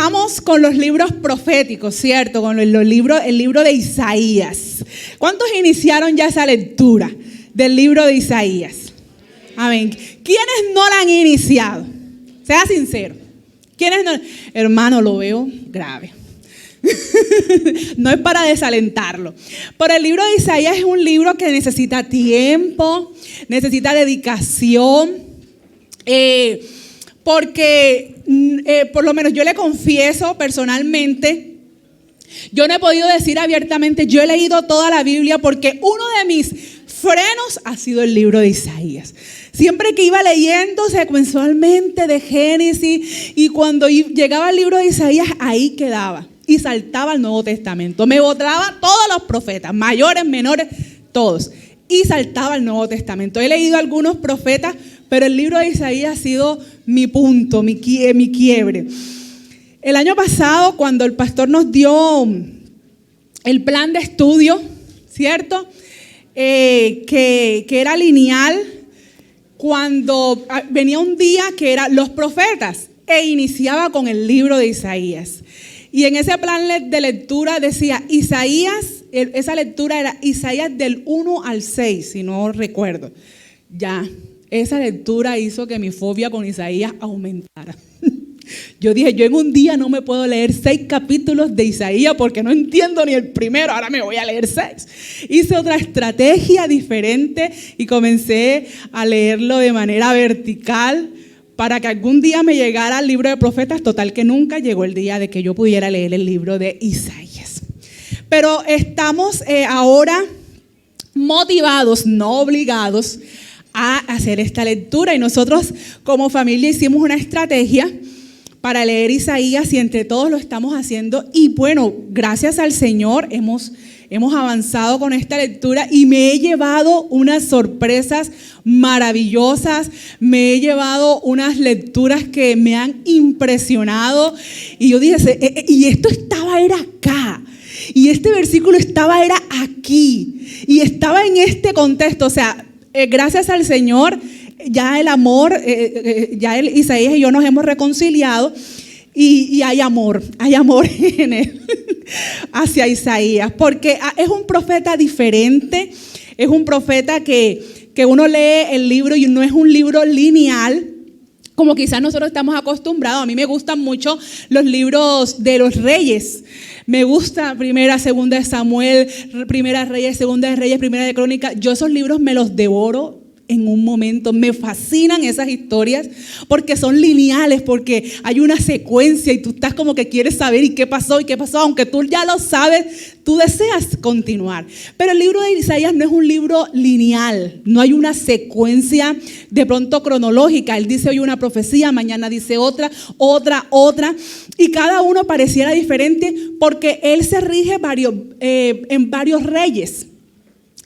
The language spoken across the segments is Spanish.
comenzamos con los libros proféticos, ¿cierto? Con el libro de Isaías. ¿Cuántos iniciaron ya esa lectura del libro de Isaías? Amén. ¿Quiénes no la han iniciado? Sea sincero. ¿Quiénes no? Hermano, lo veo grave. No es para desalentarlo. Pero el libro de Isaías es un libro que necesita tiempo, necesita dedicación, porque por lo menos yo le confieso personalmente, yo no he podido decir abiertamente, yo he leído toda la Biblia porque uno de mis frenos ha sido el libro de Isaías. Siempre que iba leyendo secuencialmente de Génesis, y cuando llegaba al libro de Isaías, ahí quedaba y saltaba al Nuevo Testamento. Me botaba todos los profetas, mayores, menores, todos, y saltaba al Nuevo Testamento. He leído algunos profetas, pero el libro de Isaías ha sido mi punto, mi quiebre. El año pasado, cuando el pastor nos dio el plan de estudio, ¿cierto? Que era lineal, cuando venía un día que era los profetas, e iniciaba con el libro de Isaías. Y en ese plan de lectura decía Isaías, esa lectura era Isaías del 1 al 6, si no recuerdo. Ya, esa lectura hizo que mi fobia con Isaías aumentara. Yo dije, yo en un día no me puedo leer 6 capítulos de Isaías porque no entiendo ni el primero, ahora me voy a leer 6. Hice otra estrategia diferente y comencé a leerlo de manera vertical para que algún día me llegara el libro de profetas. Total que nunca llegó el día de que yo pudiera leer el libro de Isaías. Pero estamos ahora motivados, no obligados, a hacer esta lectura, y nosotros como familia hicimos una estrategia para leer Isaías y entre todos lo estamos haciendo, y bueno, gracias al Señor hemos avanzado con esta lectura y me he llevado unas sorpresas maravillosas, me he llevado unas lecturas que me han impresionado, y yo dije, y esto era acá, y este versículo era aquí, y estaba en este contexto. O sea, gracias al Señor, ya el amor, Isaías y yo nos hemos reconciliado, y hay amor en él hacia Isaías, porque es un profeta diferente, es un profeta que uno lee el libro y no es un libro lineal, como quizás nosotros estamos acostumbrados. A mí me gustan mucho los libros de los reyes. Me gusta Primera, Segunda de Samuel, Primera de Reyes, Segunda de Reyes, Primera de Crónicas. Yo esos libros me los devoro en un momento. Me fascinan esas historias porque son lineales, porque hay una secuencia y tú estás como que quieres saber y qué pasó, aunque tú ya lo sabes, tú deseas continuar. Pero el libro de Isaías no es un libro lineal, no hay una secuencia de pronto cronológica. Él dice hoy una profecía, mañana dice otra, y cada uno pareciera diferente porque él se rige en varios reyes.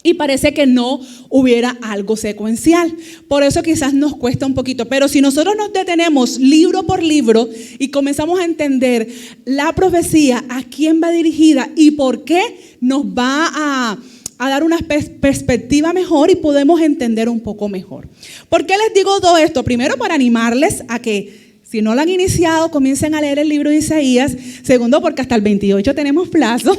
Y parece que no hubiera algo secuencial. Por eso quizás nos cuesta un poquito. Pero si nosotros nos detenemos libro por libro y comenzamos a entender la profecía, a quién va dirigida y por qué, nos va a dar una perspectiva mejor y podemos entender un poco mejor. ¿Por qué les digo todo esto? Primero, para animarles a que, si no lo han iniciado, comiencen a leer el libro de Isaías. Segundo, porque hasta el 28 tenemos plazo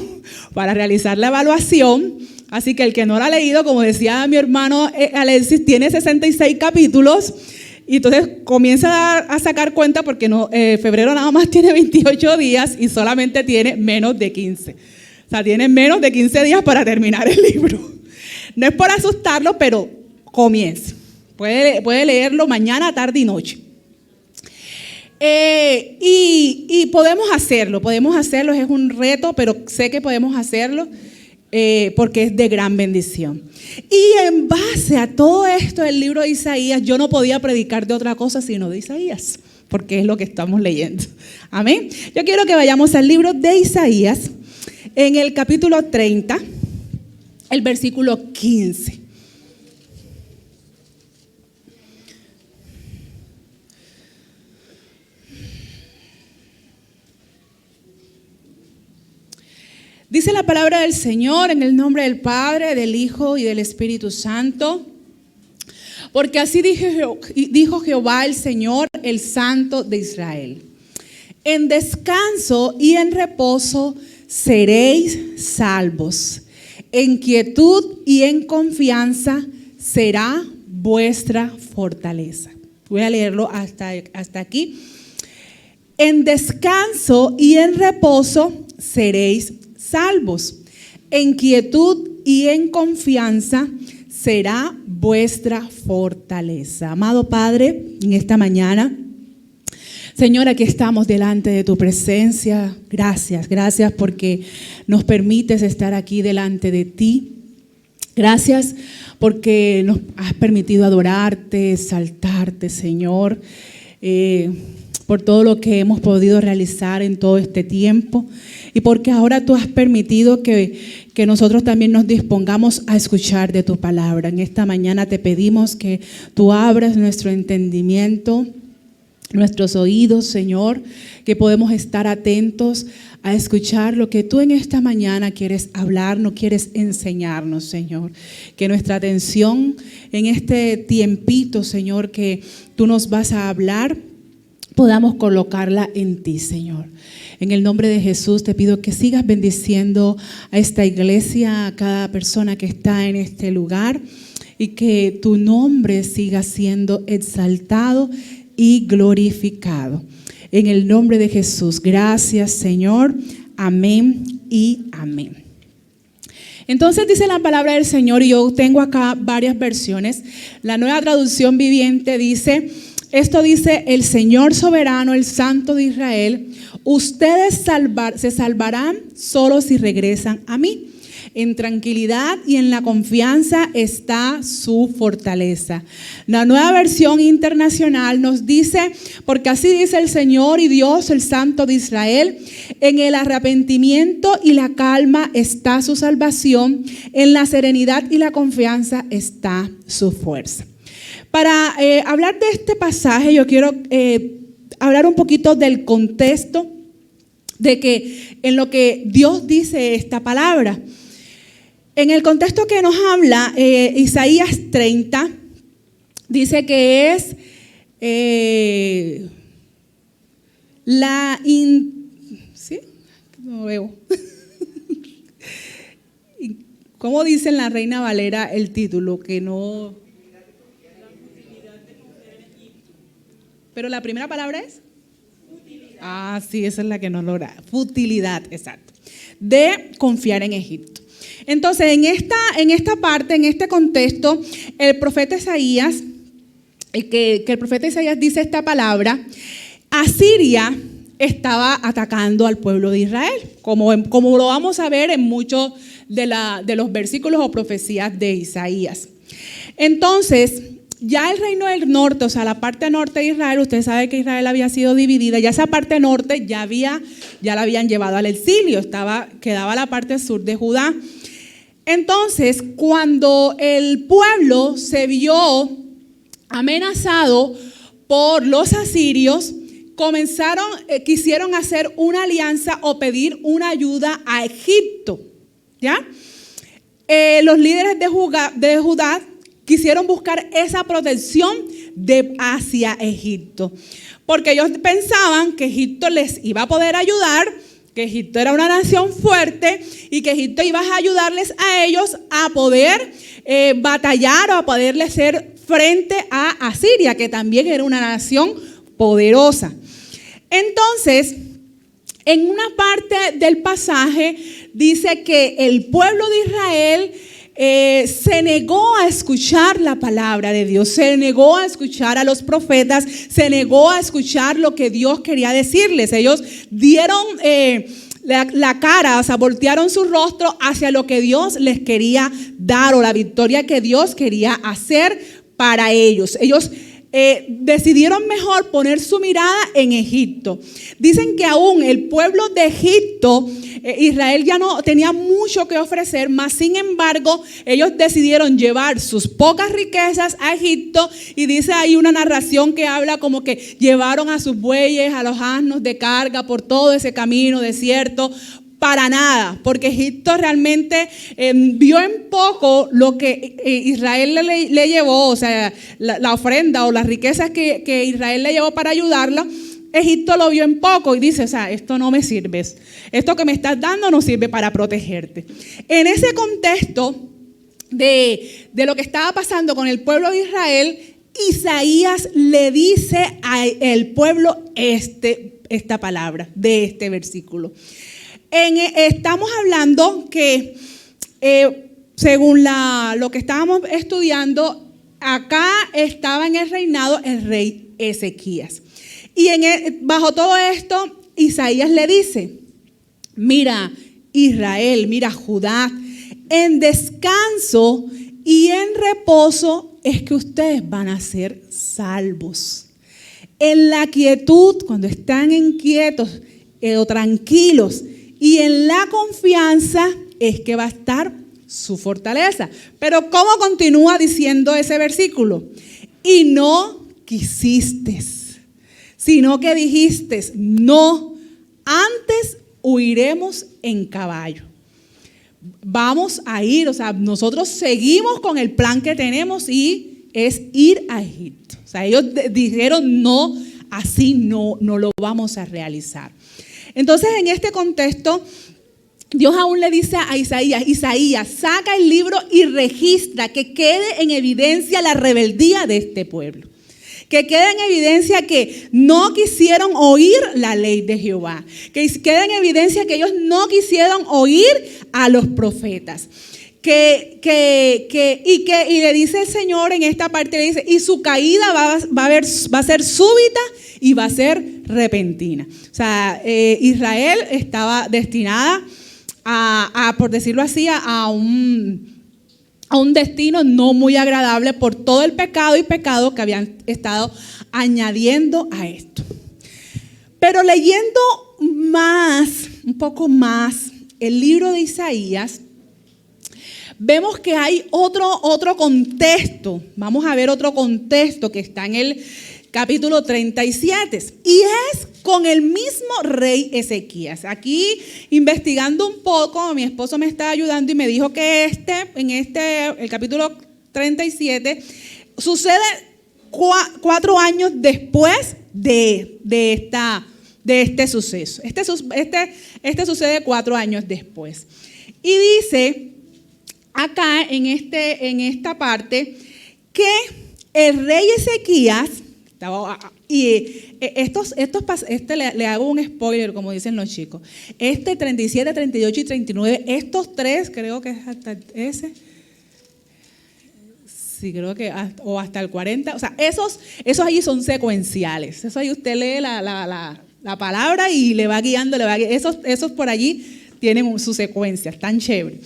para realizar la evaluación. Así que el que no lo ha leído, como decía mi hermano Alexis, tiene 66 capítulos. Y entonces comienza a sacar cuenta porque febrero nada más tiene 28 días y solamente tiene menos de 15. O sea, tiene menos de 15 días para terminar el libro. No es por asustarlo, pero comience. Puede leerlo mañana, tarde y noche. Y podemos hacerlo, es un reto, pero sé que podemos hacerlo. Porque es de gran bendición. Y en base a todo esto del libro de Isaías, yo no podía predicar de otra cosa sino de Isaías, porque es lo que estamos leyendo. Amén. Yo quiero que vayamos al libro de Isaías, en el capítulo 30, el versículo 15. Dice la palabra del Señor en el nombre del Padre, del Hijo y del Espíritu Santo. Porque así dijo Jehová el Señor, el Santo de Israel. En descanso y en reposo seréis salvos. En quietud y en confianza será vuestra fortaleza. Voy a leerlo hasta aquí. En descanso y en reposo seréis salvos. En quietud y en confianza será vuestra fortaleza. Amado Padre, en esta mañana, Señor, aquí estamos delante de tu presencia. Gracias porque nos permites estar aquí delante de ti. Gracias porque nos has permitido adorarte, exaltarte, Señor, por todo lo que hemos podido realizar en todo este tiempo y porque ahora tú has permitido que nosotros también nos dispongamos a escuchar de tu palabra. En esta mañana te pedimos que tú abras nuestro entendimiento, nuestros oídos, Señor, que podemos estar atentos a escuchar lo que tú en esta mañana quieres hablarnos, quieres enseñarnos, Señor. Que nuestra atención en este tiempito, Señor, que tú nos vas a hablar, podamos colocarla en ti, Señor. En el nombre de Jesús te pido que sigas bendiciendo a esta iglesia, a cada persona que está en este lugar y que tu nombre siga siendo exaltado y glorificado. En el nombre de Jesús, gracias, Señor. Amén y amén. Entonces dice la palabra del Señor, y yo tengo acá varias versiones. La Nueva Traducción Viviente dice: esto dice el Señor soberano, el Santo de Israel: ustedes se salvarán solo si regresan a mí. En tranquilidad y en la confianza está su fortaleza. La Nueva Versión Internacional nos dice: porque así dice el Señor y Dios, el Santo de Israel, en el arrepentimiento y la calma está su salvación, en la serenidad y la confianza está su fuerza. Para hablar de este pasaje, yo quiero hablar un poquito del contexto de que en lo que Dios dice esta palabra. En el contexto que nos habla, Isaías 30, dice que es ¿sí? No veo. ¿Cómo dice en la Reina Valera el título? Que no. Pero la primera palabra es futilidad. Sí, esa es la que no logra. Futilidad, exacto. De confiar en Egipto. Entonces, en esta parte, en este contexto, el profeta Isaías, que el profeta Isaías dice esta palabra: Asiria estaba atacando al pueblo de Israel, como lo vamos a ver en muchos de los versículos o profecías de Isaías. Entonces, ya el reino del norte, o sea, la parte norte de Israel, usted sabe que Israel había sido dividida, ya esa parte norte ya la habían llevado al exilio, quedaba la parte sur de Judá. Entonces, cuando el pueblo se vio amenazado por los asirios, quisieron hacer una alianza o pedir una ayuda a Egipto, ¿ya? Los líderes de Judá quisieron buscar esa protección hacia Egipto, porque ellos pensaban que Egipto les iba a poder ayudar, que Egipto era una nación fuerte y que Egipto iba a ayudarles a ellos a poder batallar o a poderle hacer frente a Asiria, que también era una nación poderosa. Entonces, en una parte del pasaje dice que el pueblo de Israel se negó a escuchar la palabra de Dios, se negó a escuchar a los profetas, se negó a escuchar lo que Dios quería decirles. Ellos dieron la cara, o sea, voltearon su rostro hacia lo que Dios les quería dar o la victoria que Dios quería hacer para ellos. Ellos decidieron mejor poner su mirada en Egipto. Dicen que aún el pueblo de Egipto, Israel ya no tenía mucho que ofrecer, mas sin embargo ellos decidieron llevar sus pocas riquezas a Egipto, y dice ahí una narración que habla como que llevaron a sus bueyes, a los asnos de carga por todo ese camino desierto. Para nada, porque Egipto realmente vio en poco lo que Israel le llevó, o sea, la ofrenda o las riquezas que Israel le llevó para ayudarla, Egipto lo vio en poco y dice, o sea, esto no me sirve, esto que me estás dando no sirve para protegerte. En ese contexto de lo que estaba pasando con el pueblo de Israel, Isaías le dice al pueblo esta palabra de este versículo. Estamos hablando que según lo que estábamos estudiando, acá estaba en el reinado el rey Ezequías. Y bajo todo esto, Isaías le dice, mira Israel, mira Judá, en descanso y en reposo es que ustedes van a ser salvos. En la quietud, cuando están inquietos o tranquilos, y en la confianza es que va a estar su fortaleza. Pero ¿cómo continúa diciendo ese versículo? Y no quisiste, sino que dijiste, no, antes huiremos en caballo. Vamos a ir, o sea, nosotros seguimos con el plan que tenemos y es ir a Egipto. O sea, ellos dijeron, no, así no lo vamos a realizar. Entonces, en este contexto, Dios aún le dice a Isaías, saca el libro y registra que quede en evidencia la rebeldía de este pueblo. Que quede en evidencia que no quisieron oír la ley de Jehová. Que quede en evidencia que ellos no quisieron oír a los profetas. Y le dice el Señor en esta parte, le dice, y su caída va a ser súbita y va a ser repentina. O sea, Israel estaba destinada por decirlo así, a un destino no muy agradable por todo el pecado que habían estado añadiendo a esto. Pero leyendo un poco más el libro de Isaías, vemos que hay otro contexto. Vamos a ver otro contexto que está en el capítulo 37 y es con el mismo rey Ezequías. Aquí investigando un poco, mi esposo me está ayudando y me dijo que el capítulo 37 sucede 4 años después de este suceso. Este sucede 4 años después. Y dice acá en esta parte que el rey Ezequías, y le hago un spoiler, como dicen los chicos. 37, 38 y 39, estos tres, creo que es hasta ese. Sí, creo que hasta el 40. O sea, esos allí son secuenciales. Eso ahí usted lee la palabra y le va guiando, esos por allí tienen su secuencia, están chéveres.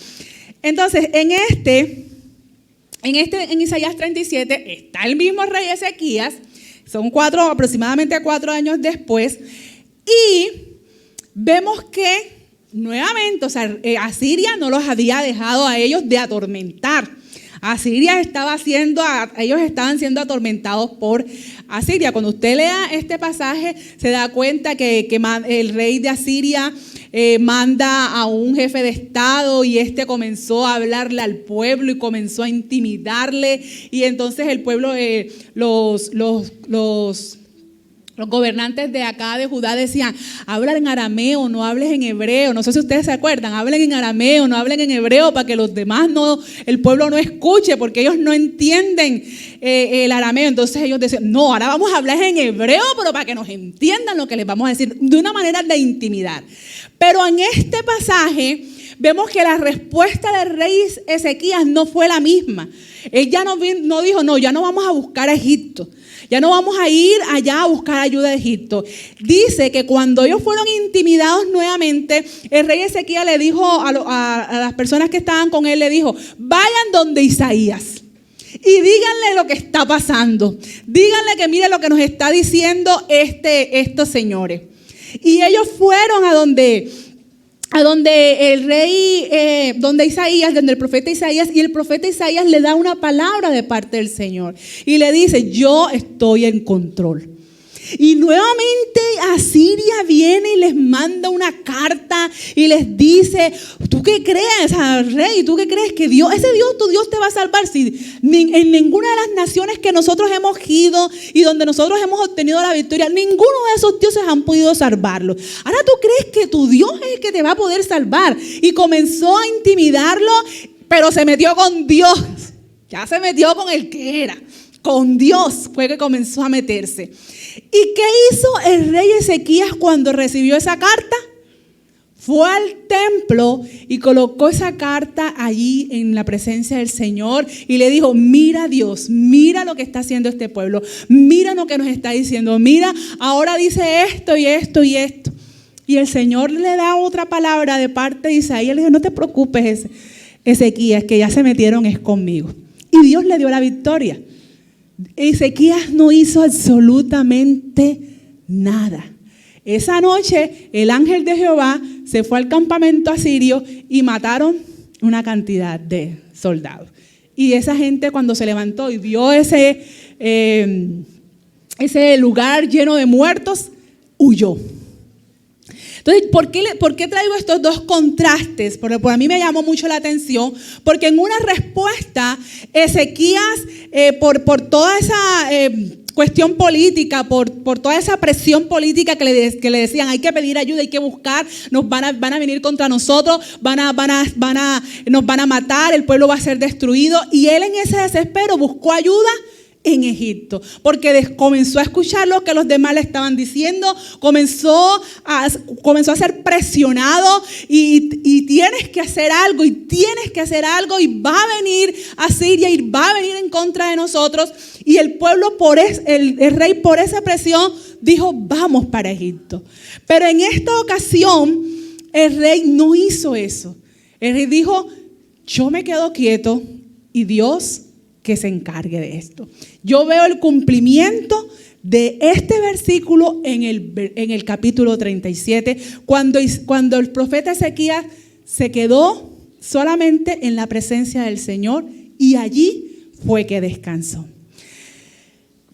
Entonces, en Isaías 37 está el mismo rey Ezequías. Son aproximadamente 4 años después, y vemos que nuevamente, o sea, Asiria no los había dejado a ellos de atormentar. Ellos estaban siendo atormentados por Asiria. Cuando usted lea este pasaje, se da cuenta que el rey de Asiria manda a un jefe de estado y este comenzó a hablarle al pueblo y comenzó a intimidarle, y entonces el pueblo, los gobernantes de acá de Judá decían, habla en arameo, no hables en hebreo. No sé si ustedes se acuerdan, hablen en arameo, no hablen en hebreo, para que los demás el pueblo no escuche, porque ellos no entienden el arameo. Entonces ellos decían, no, ahora vamos a hablar en hebreo, pero para que nos entiendan lo que les vamos a decir, de una manera de intimidar. Pero en este pasaje vemos que la respuesta del rey Ezequías no fue la misma. Él ya no dijo, no, ya no vamos a buscar a Egipto. Ya no vamos a ir allá a buscar ayuda de Egipto. Dice que cuando ellos fueron intimidados nuevamente, el rey Ezequías le dijo a las personas que estaban con él, le dijo, vayan donde Isaías y díganle lo que está pasando. Díganle que mire lo que nos está diciendo estos señores. Y ellos fueron a donde el rey, donde el profeta Isaías, y el profeta Isaías le da una palabra de parte del Señor y le dice, yo estoy en control. Y nuevamente Asiria viene y les manda una carta y les dice, ¿tú qué crees, rey? ¿Tú qué crees que Dios, ese Dios, tu Dios te va a salvar? Si en ninguna de las naciones que nosotros hemos ido y donde nosotros hemos obtenido la victoria, ninguno de esos dioses han podido salvarlo. Ahora tú crees que tu Dios es el que te va a poder salvar. Y comenzó a intimidarlo, pero se metió con Dios. Ya se metió con el que era. Con Dios fue que comenzó a meterse. ¿Y qué hizo el rey Ezequías cuando recibió esa carta? Fue al templo y colocó esa carta allí en la presencia del Señor y le dijo, mira Dios, mira lo que está haciendo este pueblo, mira lo que nos está diciendo, mira, ahora dice esto y esto y esto. Y el Señor le da otra palabra de parte de Isaías, le dijo, no te preocupes Ezequías, que ya se metieron es conmigo. Y Dios le dio la victoria. Ezequías no hizo absolutamente nada. Esa noche el ángel de Jehová se fue al campamento asirio y mataron una cantidad de soldados. Y esa gente cuando se levantó y vio ese lugar lleno de muertos, huyó. Entonces, ¿por qué traigo estos dos contrastes? Porque a mí me llamó mucho la atención, porque en una respuesta, Ezequías, por toda esa cuestión política, por toda esa presión política que le decían, hay que pedir ayuda, hay que buscar, nos van a venir contra nosotros, nos van a matar, el pueblo va a ser destruido. Y él en ese desespero buscó ayuda en Egipto, porque comenzó a escuchar lo que los demás le estaban diciendo, comenzó a ser presionado y tienes que hacer algo y va a venir a Siria y va a venir en contra de nosotros. Y el pueblo, el rey por esa presión dijo, vamos para Egipto. Pero en esta ocasión el rey no hizo eso. El rey dijo, yo me quedo quieto y Dios que se encargue de esto. Yo veo el cumplimiento de este versículo en el capítulo 37, cuando el profeta Ezequías se quedó solamente en la presencia del Señor y allí fue que descansó.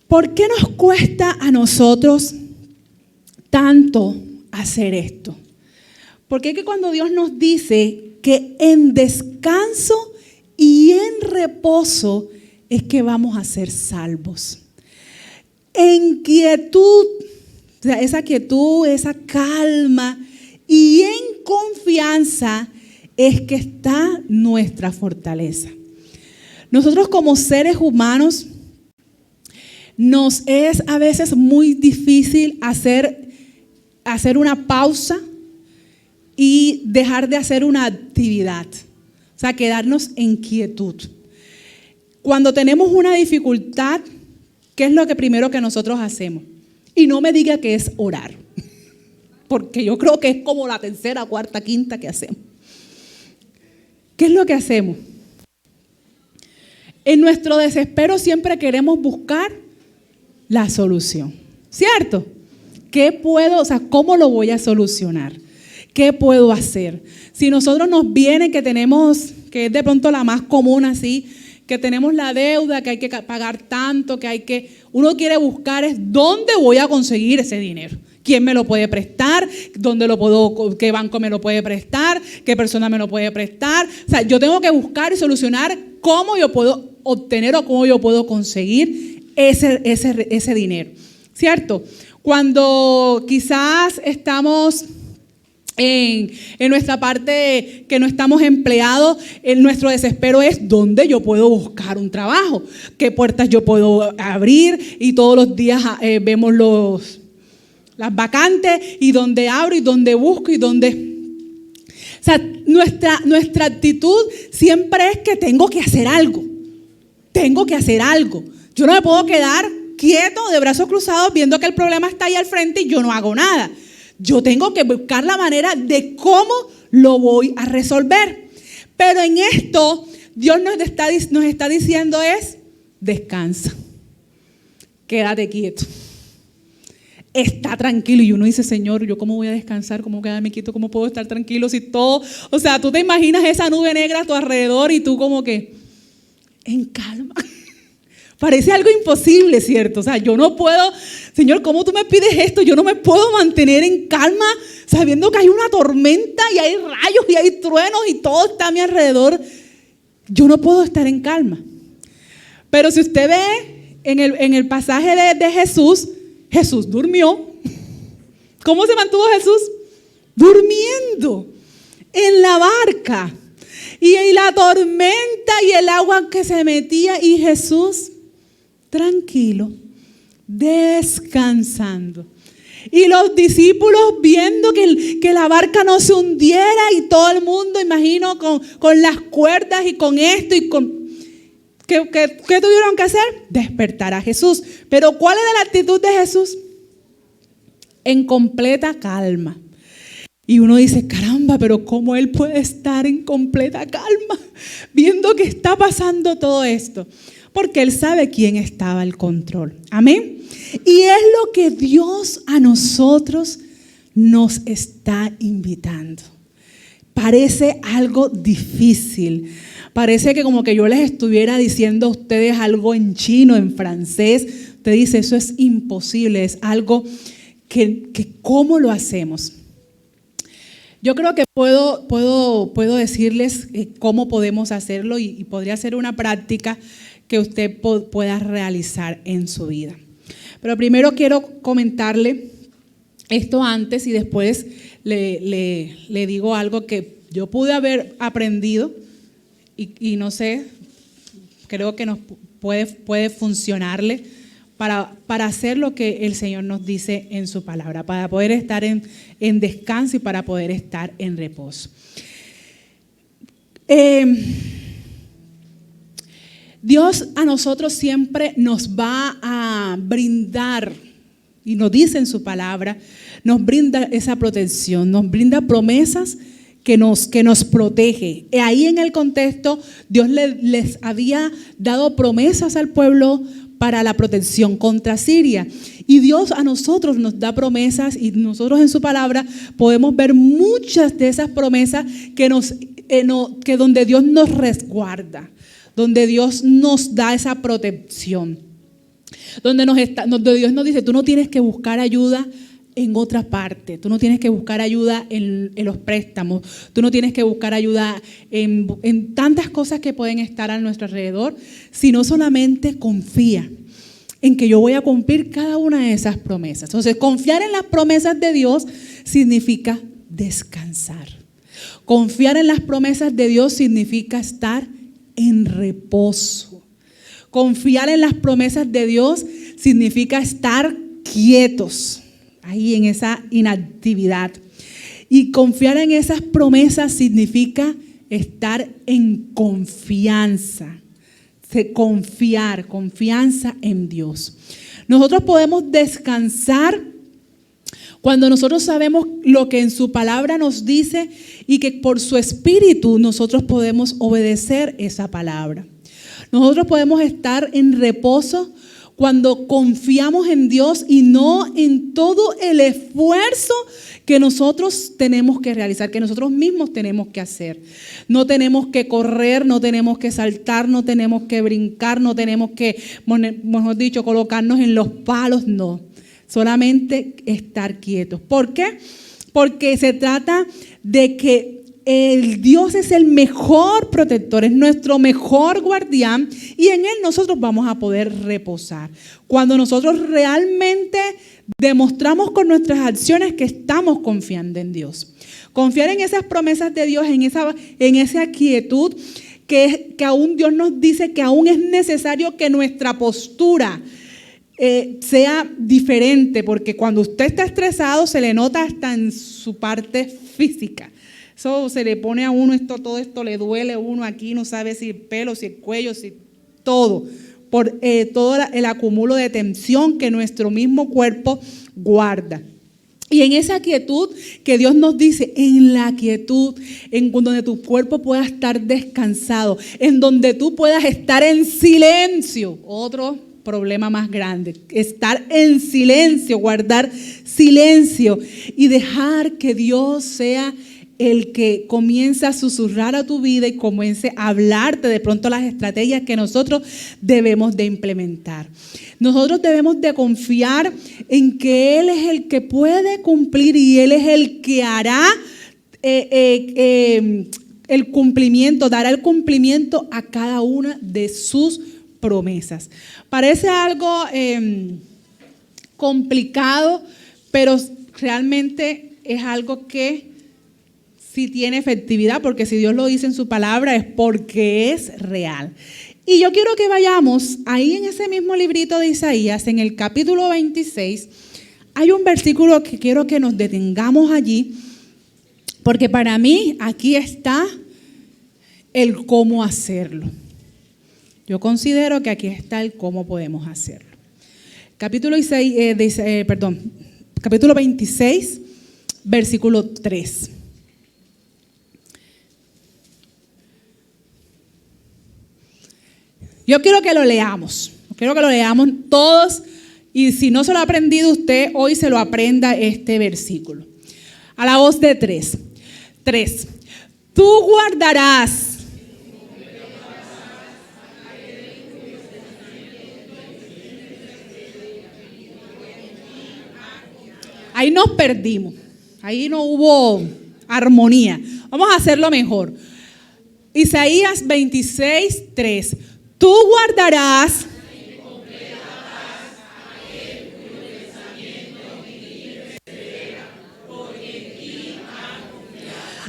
¿Por qué nos cuesta a nosotros tanto hacer esto? Porque es que cuando Dios nos dice que en descanso y en reposo es que vamos a ser salvos. En quietud, o sea, esa quietud, esa calma y en confianza es que está nuestra fortaleza. Nosotros como seres humanos nos es a veces muy difícil hacer una pausa y dejar de hacer una actividad, o sea, quedarnos en quietud. Cuando tenemos una dificultad, ¿qué es lo primero que nosotros hacemos? Y no me diga que es orar, porque yo creo que es como la tercera, cuarta, quinta que hacemos. ¿Qué es lo que hacemos? En nuestro desespero siempre queremos buscar la solución, ¿cierto? ¿Cómo lo voy a solucionar? ¿Qué puedo hacer? Si nosotros nos viene que es de pronto la más común así, que tenemos la deuda, que hay que pagar tanto, uno quiere buscar es dónde voy a conseguir ese dinero. ¿Quién me lo puede prestar? ¿Qué banco me lo puede prestar? ¿Qué persona me lo puede prestar? O sea, yo tengo que buscar y solucionar cómo yo puedo obtener o cómo yo puedo conseguir ese dinero, ¿cierto? Cuando quizás estamos en nuestra parte que no estamos empleados, nuestro desespero es dónde yo puedo buscar un trabajo, qué puertas yo puedo abrir, y todos los días vemos las vacantes y dónde abro y dónde busco y dónde... O sea, nuestra actitud siempre es que tengo que hacer algo. Yo no me puedo quedar quieto de brazos cruzados viendo que el problema está ahí al frente y yo no hago nada. Yo tengo que buscar la manera de cómo lo voy a resolver. Pero en esto, Dios nos está diciendo es, descansa, quédate quieto, está tranquilo. Y uno dice, Señor, ¿yo cómo voy a descansar? ¿Cómo quedarme quieto? ¿Cómo puedo estar tranquilo si todo? O sea, tú te imaginas esa nube negra a tu alrededor y tú como que, en calma. Parece algo imposible, ¿cierto? O sea, yo no puedo, Señor, ¿cómo tú me pides esto? Yo no me puedo mantener en calma sabiendo que hay una tormenta y hay rayos y hay truenos y todo está a mi alrededor. Yo no puedo estar en calma. Pero si usted ve en el pasaje de Jesús, Jesús durmió. ¿Cómo se mantuvo Jesús? Durmiendo en la barca. Y la tormenta y el agua que se metía y Jesús tranquilo, descansando. Y los discípulos viendo que la barca no se hundiera y todo el mundo, imagino, con las cuerdas y con esto y con... ¿Qué tuvieron que hacer? Despertar a Jesús. Pero ¿cuál era la actitud de Jesús? En completa calma. Y uno dice, caramba, pero ¿cómo él puede estar en completa calma viendo que está pasando todo esto? Porque él sabe quién estaba al control. Amén. Y es lo que Dios a nosotros nos está invitando. Parece algo difícil. Parece que como que yo les estuviera diciendo a ustedes algo en chino, en francés. Usted dice, eso es imposible, es algo que ¿cómo lo hacemos? Yo creo que puedo decirles cómo podemos hacerlo y podría ser una práctica que usted pueda realizar en su vida. Pero primero quiero comentarle esto antes y después le digo algo que yo pude haber aprendido y no sé, creo que nos puede funcionarle para hacer lo que el Señor nos dice en su palabra, para poder estar en descanso y para poder estar en reposo. Dios a nosotros siempre nos va a brindar, y nos dice en su palabra, nos brinda esa protección, nos brinda promesas que nos protege. Ahí en el contexto, Dios les había dado promesas al pueblo para la protección contra Siria. Y Dios a nosotros nos da promesas y nosotros en su palabra podemos ver muchas de esas promesas que donde Dios nos resguarda, donde Dios nos da esa protección, donde Dios nos dice, tú no tienes que buscar ayuda en otra parte, tú no tienes que buscar ayuda en los préstamos, tú no tienes que buscar ayuda en tantas cosas que pueden estar a nuestro alrededor, sino solamente confía en que yo voy a cumplir cada una de esas promesas. Entonces, confiar en las promesas de Dios significa descansar. Confiar en las promesas de Dios significa estar en reposo. Confiar en las promesas de Dios significa estar quietos, ahí en esa inactividad. Y confiar en esas promesas significa estar en confianza. Confianza en Dios. Nosotros podemos descansar cuando nosotros sabemos lo que en su palabra nos dice y que por su espíritu nosotros podemos obedecer esa palabra. Nosotros podemos estar en reposo cuando confiamos en Dios y no en todo el esfuerzo que nosotros tenemos que realizar, que nosotros mismos tenemos que hacer. No tenemos que correr, no tenemos que saltar, no tenemos que brincar, no tenemos que, mejor dicho, colocarnos en los palos, no. Solamente estar quietos. ¿Por qué? Porque se trata de que el Dios es el mejor protector, es nuestro mejor guardián y en Él nosotros vamos a poder reposar. Cuando nosotros realmente demostramos con nuestras acciones que estamos confiando en Dios. Confiar en esas promesas de Dios, en esa quietud que aún Dios nos dice que aún es necesario que nuestra postura sea diferente, porque cuando usted está estresado se le nota hasta en su parte física. Eso se le pone a uno, todo esto le duele a uno aquí, no sabe si el pelo, si el cuello, si todo, por todo el acumulo de tensión que nuestro mismo cuerpo guarda. Y en esa quietud que Dios nos dice, en la quietud, en donde tu cuerpo pueda estar descansado, en donde tú puedas estar en silencio, otro problema más grande, estar en silencio, guardar silencio y dejar que Dios sea el que comienza a susurrar a tu vida y comience a hablarte de pronto las estrategias que nosotros debemos de implementar. Nosotros debemos de confiar en que Él es el que puede cumplir y Él es el que hará el cumplimiento, dará el cumplimiento a cada una de sus promesas. Parece algo complicado, pero realmente es algo que sí tiene efectividad, porque si Dios lo dice en su palabra es porque es real. Y yo quiero que vayamos ahí en ese mismo librito de Isaías, en el capítulo 26, hay un versículo que quiero que nos detengamos allí, porque para mí aquí está el cómo hacerlo. Yo considero que aquí está el cómo podemos hacerlo. Capítulo 26, versículo 3. Yo quiero que lo leamos todos, y si no se lo ha aprendido usted, hoy se lo aprenda este versículo. A la voz de 3. 3. Tú guardarás. Ahí nos perdimos, ahí no hubo armonía. Vamos a hacerlo mejor. Isaías 26, 3. Tú guardarás.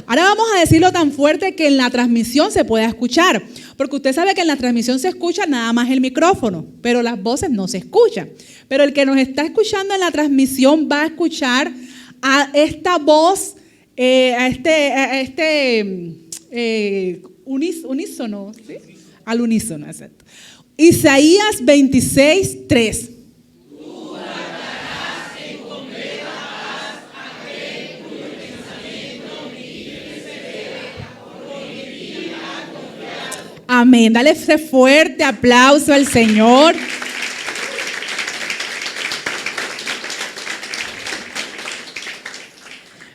Ahora vamos a decirlo tan fuerte que en la transmisión se pueda escuchar, porque usted sabe que en la transmisión se escucha nada más el micrófono, pero las voces no se escuchan. Pero el que nos está escuchando en la transmisión va a escuchar a esta voz, unísono, ¿sí? Al unísono, exacto. Isaías 26, 3. Amén. Dale ese fuerte aplauso al Señor.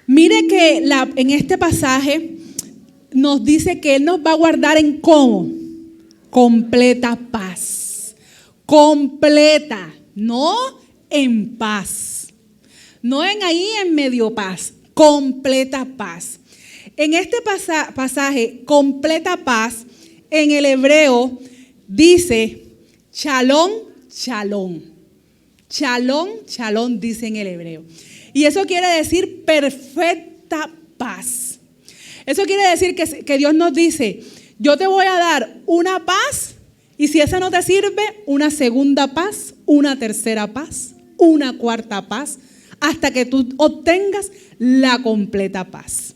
Mire que en este pasaje nos dice que Él nos va a guardar en ¿cómo? Completa paz. Completa, no en paz. No en ahí en medio paz. Completa paz. En este pasaje, completa paz, en el hebreo dice shalom, shalom. Shalom, shalom dice en el hebreo. Y eso quiere decir perfecta paz. Eso quiere decir que Dios nos dice, yo te voy a dar una paz, y si esa no te sirve, una segunda paz, una tercera paz, una cuarta paz, hasta que tú obtengas la completa paz.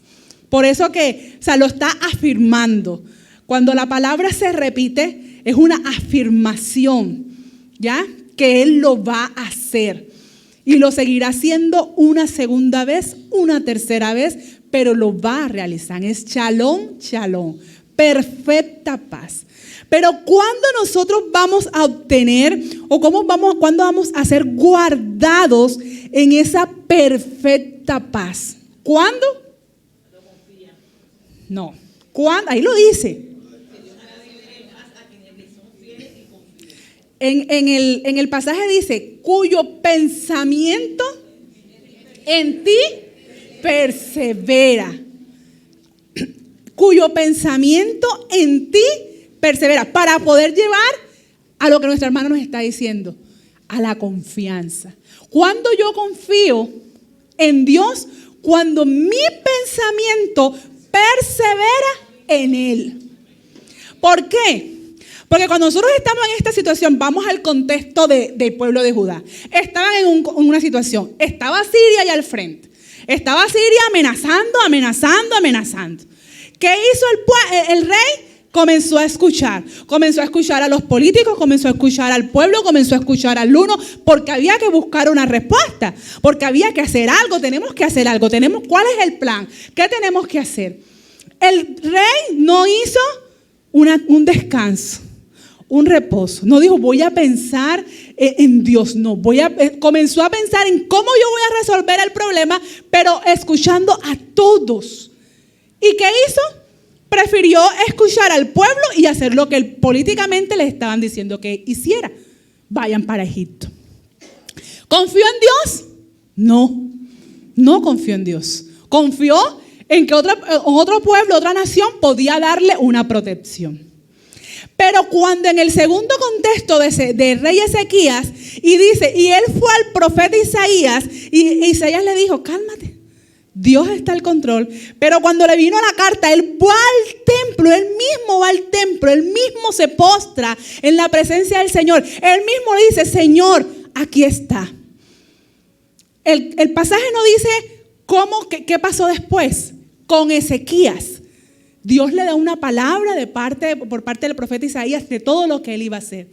Por eso que, lo está afirmando. Cuando la palabra se repite, es una afirmación, ¿ya? Que Él lo va a hacer. Y lo seguirá haciendo una segunda vez, una tercera vez, pero lo va a realizar. Es shalom, shalom, perfecta paz. Pero ¿cuándo nosotros vamos a obtener o cuándo vamos a ser guardados en esa perfecta paz? ¿Cuándo? No. ¿Cuándo? Ahí lo dice. En el pasaje dice, cuyo pensamiento en ti persevera. Cuyo pensamiento en ti persevera. Para poder llevar a lo que nuestra hermana nos está diciendo, a la confianza. Cuando yo confío en Dios, cuando mi pensamiento persevera en Él. ¿Por qué? Porque cuando nosotros estamos en esta situación, vamos al contexto del pueblo de Judá. Estaban en una situación. Estaba Siria allá al frente. Estaba Siria amenazando. ¿Qué hizo el rey? Comenzó a escuchar a los políticos, comenzó a escuchar al pueblo, comenzó a escuchar al uno, porque había que buscar una respuesta, porque había que hacer algo, tenemos que hacer algo, ¿cuál es el plan? ¿Qué tenemos que hacer? El rey no hizo un descanso, un reposo, no dijo voy a pensar en Dios, no, comenzó a pensar en cómo yo voy a resolver el problema, pero escuchando a todos. ¿Y qué hizo? Prefirió escuchar al pueblo y hacer lo que políticamente le estaban diciendo que hiciera. Vayan para Egipto. ¿Confió en Dios? No confió en Dios. Confió en que otro pueblo, otra nación podía darle una protección. Pero cuando en el segundo contexto de rey Ezequías, y dice, y él fue al profeta Isaías, y Isaías le dijo, cálmate, Dios está al control. Pero cuando le vino la carta, él va al templo, él mismo va al templo, él mismo se postra en la presencia del Señor. Él mismo le dice, Señor, aquí está. El pasaje no dice qué pasó después con Ezequías. Dios le da una palabra por parte del profeta Isaías de todo lo que él iba a hacer.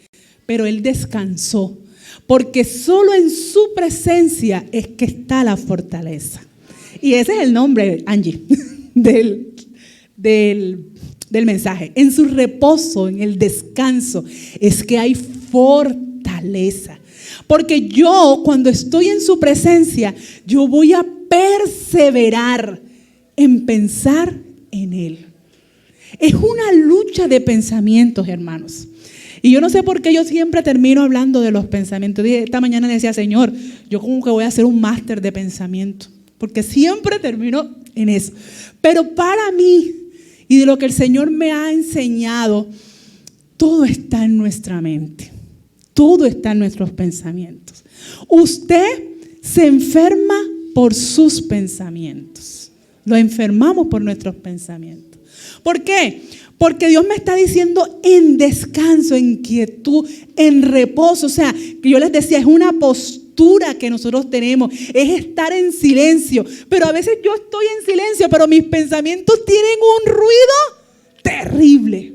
Pero él descansó, porque solo en su presencia es que está la fortaleza. Y ese es el nombre, Angie, del mensaje. En su reposo, en el descanso, es que hay fortaleza. Porque yo, cuando estoy en su presencia, yo voy a perseverar en pensar en Él. Es una lucha de pensamientos, hermanos. Y yo no sé por qué yo siempre termino hablando de los pensamientos. Esta mañana le decía, Señor, yo como que voy a hacer un máster de pensamiento, porque siempre termino en eso. Pero para mí, y de lo que el Señor me ha enseñado, todo está en nuestra mente. Todo está en nuestros pensamientos. Usted se enferma por sus pensamientos. Lo enfermamos por nuestros pensamientos. ¿Por qué? Porque Dios me está diciendo en descanso, en quietud, en reposo. O sea, que yo les decía, es una postura que nosotros tenemos, es estar en silencio. Pero a veces yo estoy en silencio, pero mis pensamientos tienen un ruido terrible.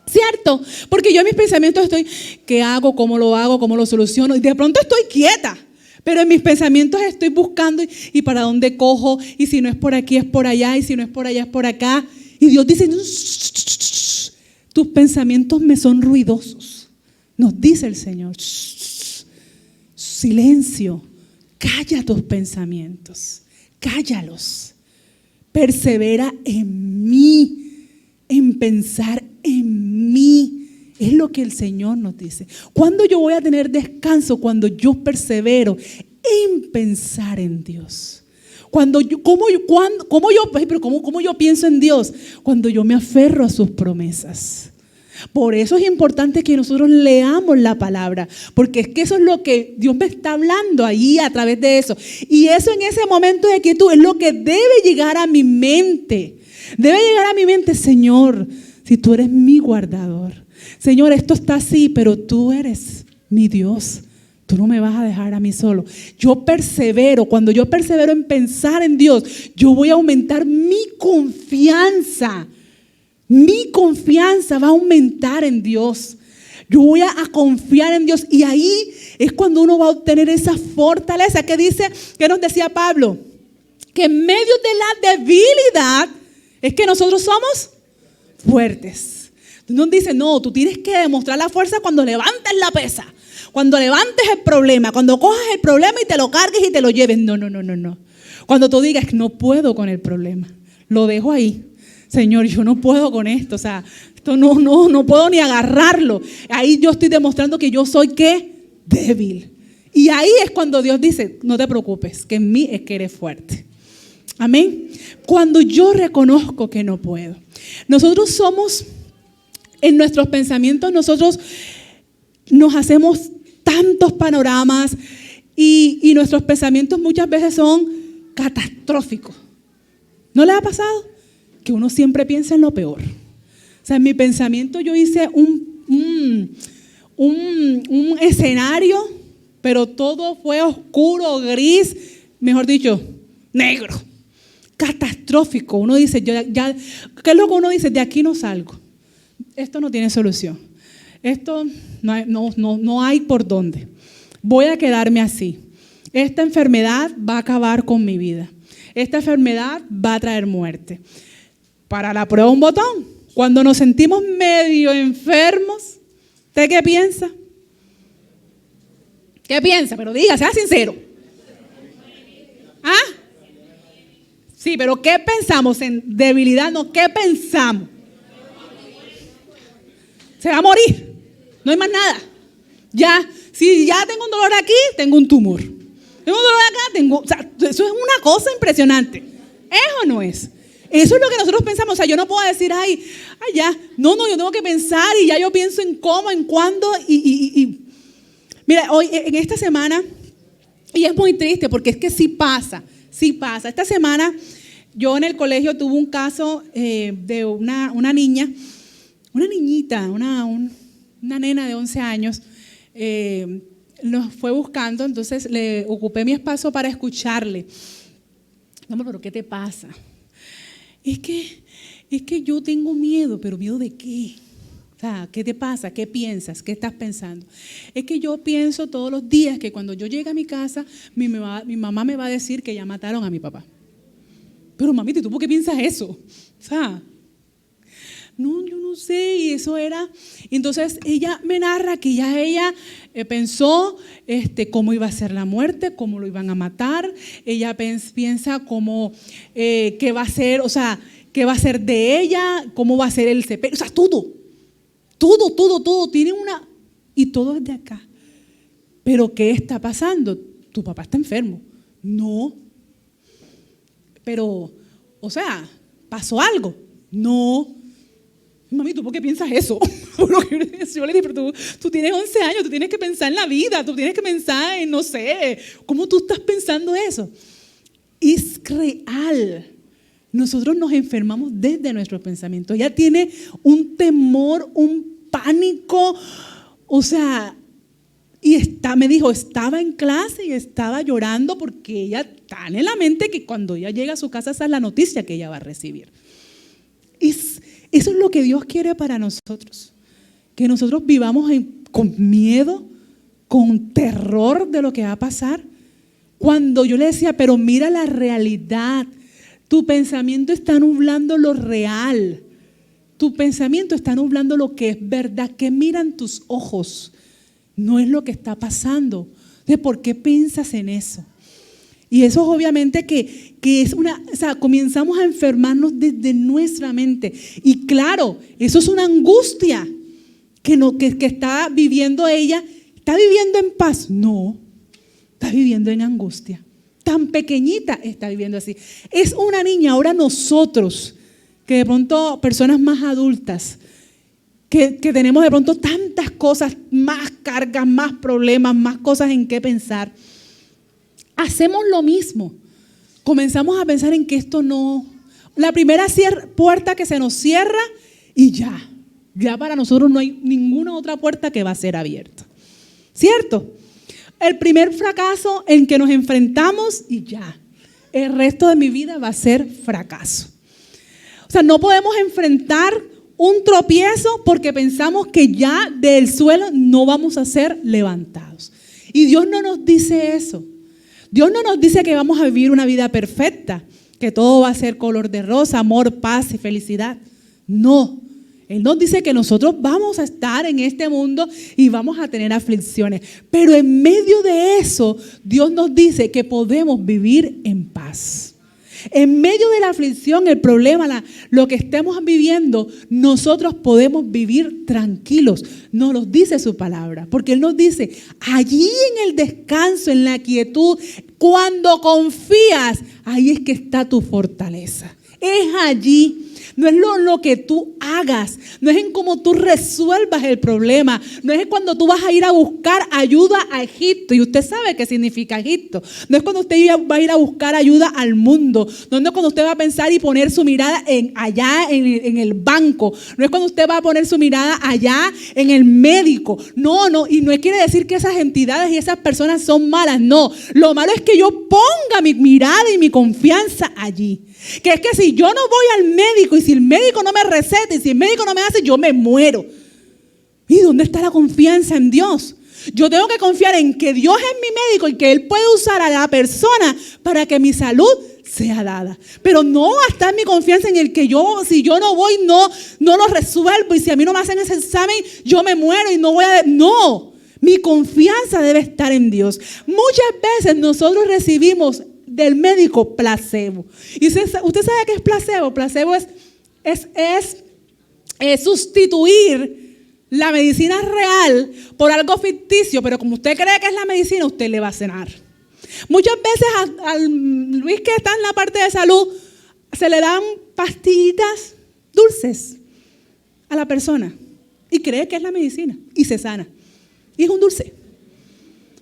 ¿Cierto? Porque yo en mis pensamientos estoy, ¿qué hago? ¿Cómo lo soluciono? Y de pronto estoy quieta. Pero en mis pensamientos estoy buscando y para dónde cojo, y si no es por aquí es por allá, y si no es por allá es por acá. Y Dios dice, tus pensamientos me son ruidosos. Nos dice el Señor, silencio, calla tus pensamientos, cállalos. Persevera en mí, en pensar en mí. Es lo que el Señor nos dice. ¿Cuándo yo voy a tener descanso? Cuando yo persevero en pensar en Dios. ¿Cómo yo pienso en Dios? Cuando yo me aferro a sus promesas. Por eso es importante que nosotros leamos la palabra, porque es que eso es lo que Dios me está hablando ahí a través de eso. Y eso en ese momento de quietud es lo que debe llegar a mi mente. Debe llegar a mi mente, Señor, si tú eres mi guardador. Señor, esto está así, pero tú eres mi Dios. Tú no me vas a dejar a mí solo. Yo persevero. Cuando yo persevero en pensar en Dios, yo voy a aumentar mi confianza. Mi confianza va a aumentar en Dios. Yo voy a confiar en Dios. Y ahí es cuando uno va a obtener esa fortaleza. ¿Qué nos decía Pablo? Que en medio de la debilidad es que nosotros somos fuertes. Nos dice, no, tú tienes que demostrar la fuerza cuando levantes la pesa. Cuando levantes el problema, cuando cojas el problema y te lo cargues y te lo lleves. No. Cuando tú digas, no puedo con el problema, lo dejo ahí. Señor, yo no puedo con esto. O sea, esto no puedo ni agarrarlo. Ahí yo estoy demostrando que yo soy, ¿qué? Débil. Y ahí es cuando Dios dice, no te preocupes, que en mí es que eres fuerte. Amén. Cuando yo reconozco que no puedo. Nosotros somos, en nuestros pensamientos, nosotros nos hacemos tantos panoramas y nuestros pensamientos muchas veces son catastróficos. ¿No le ha pasado? Que uno siempre piensa en lo peor. O sea, en mi pensamiento yo hice un escenario, pero todo fue oscuro, gris, mejor dicho, negro, catastrófico. Uno dice, ¿qué es lo que uno dice? De aquí no salgo. Esto no tiene solución. Esto no hay por dónde. Voy a quedarme así. Esta enfermedad va a acabar con mi vida. Esta enfermedad va a traer muerte. Para la prueba un botón. Cuando nos sentimos medio enfermos, ¿usted qué piensa? ¿Qué piensa? Pero diga, sea sincero. ¿Ah? Sí, pero ¿qué pensamos? En debilidad, no, ¿qué pensamos? Se va a morir. No hay más nada. Ya, si ya tengo un dolor aquí, tengo un tumor. Tengo un dolor acá, o sea, eso es una cosa impresionante. ¿Es o no es? Eso es lo que nosotros pensamos. O sea, yo no puedo decir, ay, ya. No, yo tengo que pensar y ya yo pienso en cómo, en cuándo. Mira, hoy, en esta semana, y es muy triste porque es que sí pasa. Esta semana yo en el colegio tuve un caso de una niña, una niñita, una nena de 11 años, nos fue buscando, entonces le ocupé mi espacio para escucharle. No, pero ¿qué te pasa? Es que yo tengo miedo, pero ¿miedo de qué? O sea, ¿qué te pasa? ¿Qué piensas? ¿Qué estás pensando? Es que yo pienso todos los días que cuando yo llegue a mi casa, mi mamá me va a decir que ya mataron a mi papá. Pero mamita, ¿tú por qué piensas eso? O sea, no, yo no sé, y eso era. Entonces ella me narra que ya ella pensó cómo iba a ser la muerte, cómo lo iban a matar. Ella piensa cómo, qué va a ser, o sea, qué va a ser de ella, cómo va a ser el sepelio, o sea, todo tiene una, y todo es de acá. Pero ¿qué está pasando? Tu papá está enfermo. No. Pero, o sea, ¿pasó algo? No. Mami, ¿tú por qué piensas eso? Yo le dije, pero tú tienes 11 años, tú tienes que pensar en la vida, tú tienes que pensar en, no sé, ¿cómo tú estás pensando eso? Es real. Nosotros nos enfermamos desde nuestros pensamientos. Ella tiene un temor, un pánico, o sea, y me dijo, estaba en clase y estaba llorando porque ella tan en la mente que cuando ella llega a su casa esa es la noticia que ella va a recibir. Eso es lo que Dios quiere para nosotros, que nosotros vivamos con miedo, con terror de lo que va a pasar. Cuando yo le decía, pero mira la realidad, tu pensamiento está nublando lo real, tu pensamiento está nublando lo que es verdad, que miran tus ojos, no es lo que está pasando. ¿De por qué piensas en eso? Y eso es obviamente que es o sea, comenzamos a enfermarnos desde nuestra mente. Y claro, eso es una angustia que está viviendo ella. ¿Está viviendo en paz? No, está viviendo en angustia. Tan pequeñita está viviendo así. Es una niña. Ahora nosotros, que de pronto personas más adultas, que tenemos de pronto tantas cosas, más cargas, más problemas, más cosas en qué pensar, hacemos lo mismo. Comenzamos a pensar en que esto no, la primera puerta que se nos cierra y ya para nosotros no hay ninguna otra puerta que va a ser abierta. ¿Cierto? El primer fracaso en que nos enfrentamos y ya, el resto de mi vida va a ser fracaso. O sea, no podemos enfrentar un tropiezo porque pensamos que ya del suelo no vamos a ser levantados. Y Dios no nos dice eso. Dios no nos dice que vamos a vivir una vida perfecta, que todo va a ser color de rosa, amor, paz y felicidad. No, Él nos dice que nosotros vamos a estar en este mundo y vamos a tener aflicciones. Pero en medio de eso, Dios nos dice que podemos vivir en paz. En medio de la aflicción, el problema, lo que estemos viviendo, nosotros podemos vivir tranquilos. Nos lo dice su palabra, porque Él nos dice, allí en el descanso, en la quietud, cuando confías, ahí es que está tu fortaleza. Es allí. No es lo que tú hagas, no es en cómo tú resuelvas el problema, no es cuando tú vas a ir a buscar ayuda a Egipto, y usted sabe qué significa Egipto, no es cuando usted va a ir a buscar ayuda al mundo, no es cuando usted va a pensar y poner su mirada allá en el banco, no es cuando usted va a poner su mirada allá en el médico, no, y no quiere decir que esas entidades y esas personas son malas, no, lo malo es que yo ponga mi mirada y mi confianza allí. Que es que si yo no voy al médico y si el médico no me receta y si el médico no me hace, yo me muero. ¿Y dónde está la confianza en Dios? Yo tengo que confiar en que Dios es mi médico y que Él puede usar a la persona para que mi salud sea dada. Pero no está mi confianza en el que si yo no voy, no lo resuelvo. Y si a mí no me hacen ese examen, yo me muero y no voy a... No, mi confianza debe estar en Dios. Muchas veces nosotros recibimos del médico, placebo. ¿Y usted sabe qué es placebo? Placebo es sustituir la medicina real por algo ficticio, pero como usted cree que es la medicina, usted le va a cenar. Muchas veces al Luis que está en la parte de salud, se le dan pastillitas dulces a la persona y cree que es la medicina y se sana. Y es un dulce.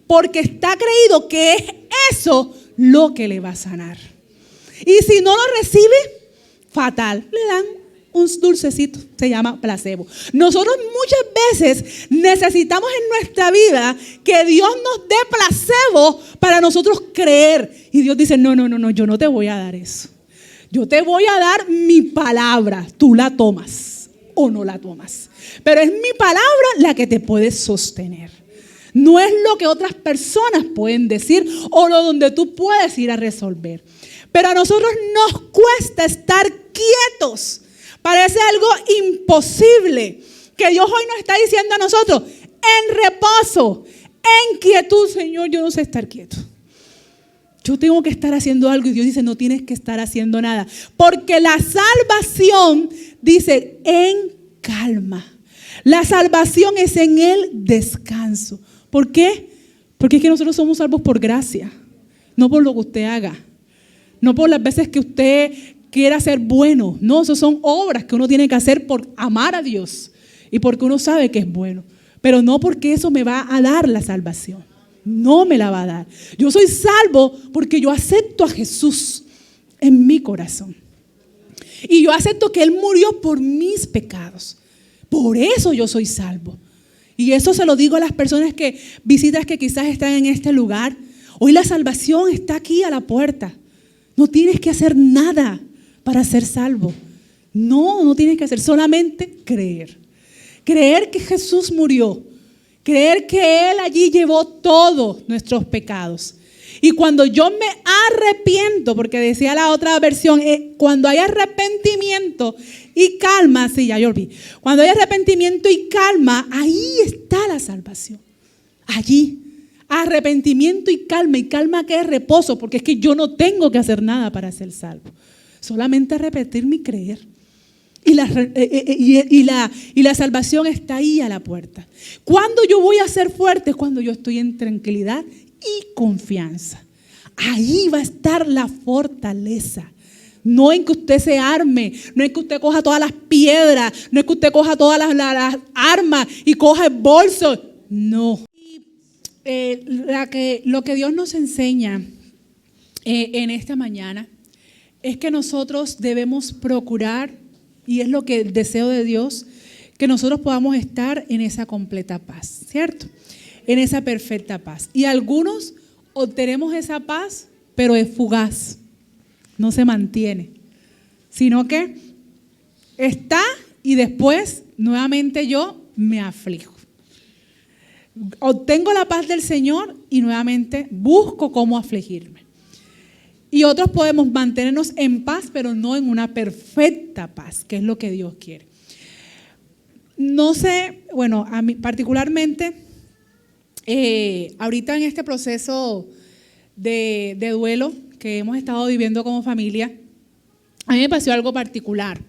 Porque está creído que es eso lo que le va a sanar. Y si no lo recibe, fatal. Le dan un dulcecito, se llama placebo. Nosotros muchas veces necesitamos en nuestra vida que Dios nos dé placebo para nosotros creer. Y Dios dice, no, yo no te voy a dar eso. Yo te voy a dar mi palabra. Tú la tomas o no la tomas. Pero es mi palabra la que te puede sostener. No es lo que otras personas pueden decir o lo donde tú puedes ir a resolver. Pero a nosotros nos cuesta estar quietos. Parece algo imposible que Dios hoy nos está diciendo a nosotros, en reposo, en quietud. Señor, yo no sé estar quieto. Yo tengo que estar haciendo algo y Dios dice, no tienes que estar haciendo nada. Porque la salvación dice, en calma. La salvación es en el descanso. ¿Por qué? Porque es que nosotros somos salvos por gracia, no por lo que usted haga, no por las veces que usted quiera ser bueno. No, eso son obras que uno tiene que hacer por amar a Dios y porque uno sabe que es bueno. Pero no porque eso me va a dar la salvación. No me la va a dar. Yo soy salvo porque yo acepto a Jesús en mi corazón. Y yo acepto que Él murió por mis pecados. Por eso yo soy salvo. Y eso se lo digo a las personas que visitas que quizás están en este lugar. Hoy la salvación está aquí a la puerta. No tienes que hacer nada para ser salvo. No tienes que hacer, solamente creer. Creer que Jesús murió. Creer que Él allí llevó todos nuestros pecados. Y cuando yo me arrepiento, porque decía la otra versión, cuando hay arrepentimiento y calma, sí, ya yo olvidé. Cuando hay arrepentimiento y calma, ahí está la salvación. Allí, arrepentimiento y calma que es reposo, porque es que yo no tengo que hacer nada para ser salvo. Solamente repetirme y creer. Y la salvación está ahí a la puerta. ¿Cuándo yo voy a ser fuerte? Cuando yo estoy en tranquilidad y confianza. Ahí va a estar la fortaleza. No en que usted se arme, no en que usted coja todas las piedras, no es que usted coja todas las armas y coja el bolso. No. Lo que Dios nos enseña en esta mañana es que nosotros debemos procurar, y es lo que el deseo de Dios, que nosotros podamos estar en esa completa paz, ¿cierto? En esa perfecta paz. Y algunos obtenemos esa paz, pero es fugaz, no se mantiene, sino que está y después nuevamente yo me aflijo. Obtengo la paz del Señor y nuevamente busco cómo afligirme. Y otros podemos mantenernos en paz, pero no en una perfecta paz, que es lo que Dios quiere. No sé, bueno, a mí particularmente, ahorita en este proceso de duelo que hemos estado viviendo como familia, a mí me pasó algo particular.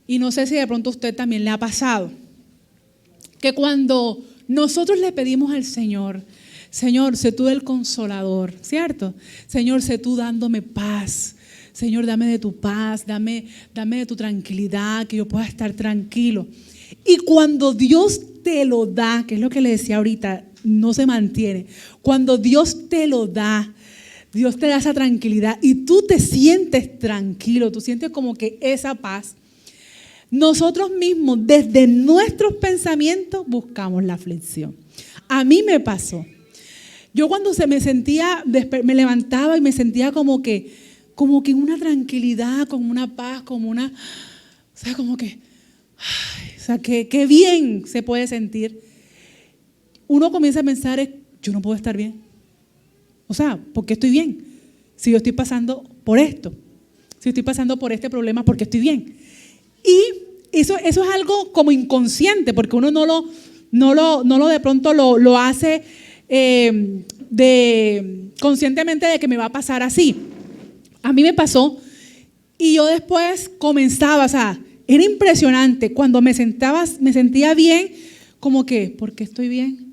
Y no sé si de pronto a usted también le ha pasado. Que cuando nosotros le pedimos al Señor, Señor, sé tú el consolador, ¿cierto? Señor, sé tú dándome paz. Señor, dame de tu paz, dame de tu tranquilidad, que yo pueda estar tranquilo. Y cuando Dios te lo da, que es lo que le decía ahorita, no se mantiene. Cuando Dios te lo da, Dios te da esa tranquilidad y tú te sientes tranquilo, tú sientes como que esa paz. Nosotros mismos, desde nuestros pensamientos, buscamos la aflicción. A mí me pasó. Yo cuando me levantaba y me sentía como que una tranquilidad, como una paz, como que, qué bien se puede sentir. Uno comienza a pensar, yo no puedo estar bien. ¿Por qué estoy bien? Si yo estoy pasando por esto, si estoy pasando por este problema, ¿por qué estoy bien? Y eso es algo como inconsciente, porque uno no lo de pronto lo hace conscientemente de que me va a pasar así. A mí me pasó y yo después comenzaba, o sea, era impresionante. Cuando me sentía bien, como que, ¿por qué estoy bien?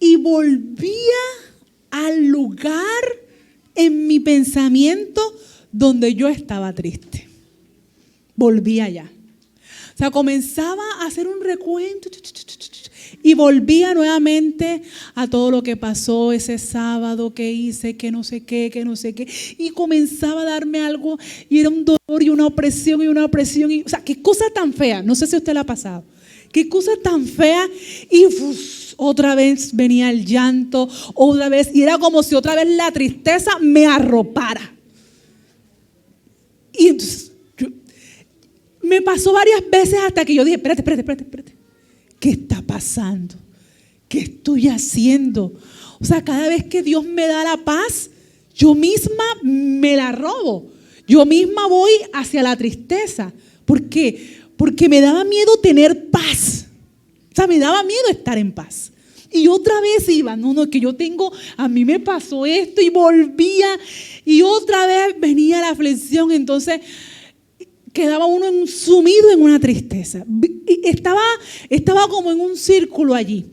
Y volvía al lugar en mi pensamiento donde yo estaba triste. Volvía allá. O sea, comenzaba a hacer un recuento y volvía nuevamente a todo lo que pasó ese sábado, que hice, que no sé qué. Y comenzaba a darme algo y era un dolor y una opresión. O sea, qué cosa tan fea. No sé si a usted le ha pasado. Qué cosa tan fea. Y otra vez venía el llanto, otra vez. Y era como si otra vez la tristeza me arropara. Y entonces, me pasó varias veces hasta que yo dije, espérate. ¿Qué está pasando? ¿Qué estoy haciendo? O sea, cada vez que Dios me da la paz, yo misma me la robo. Yo misma voy hacia la tristeza. ¿Por qué? Porque me daba miedo tener paz. O sea, me daba miedo estar en paz. Y otra vez iba, a mí me pasó esto y volvía. Y otra vez venía la aflicción. Entonces quedaba uno sumido en una tristeza. Estaba como en un círculo allí.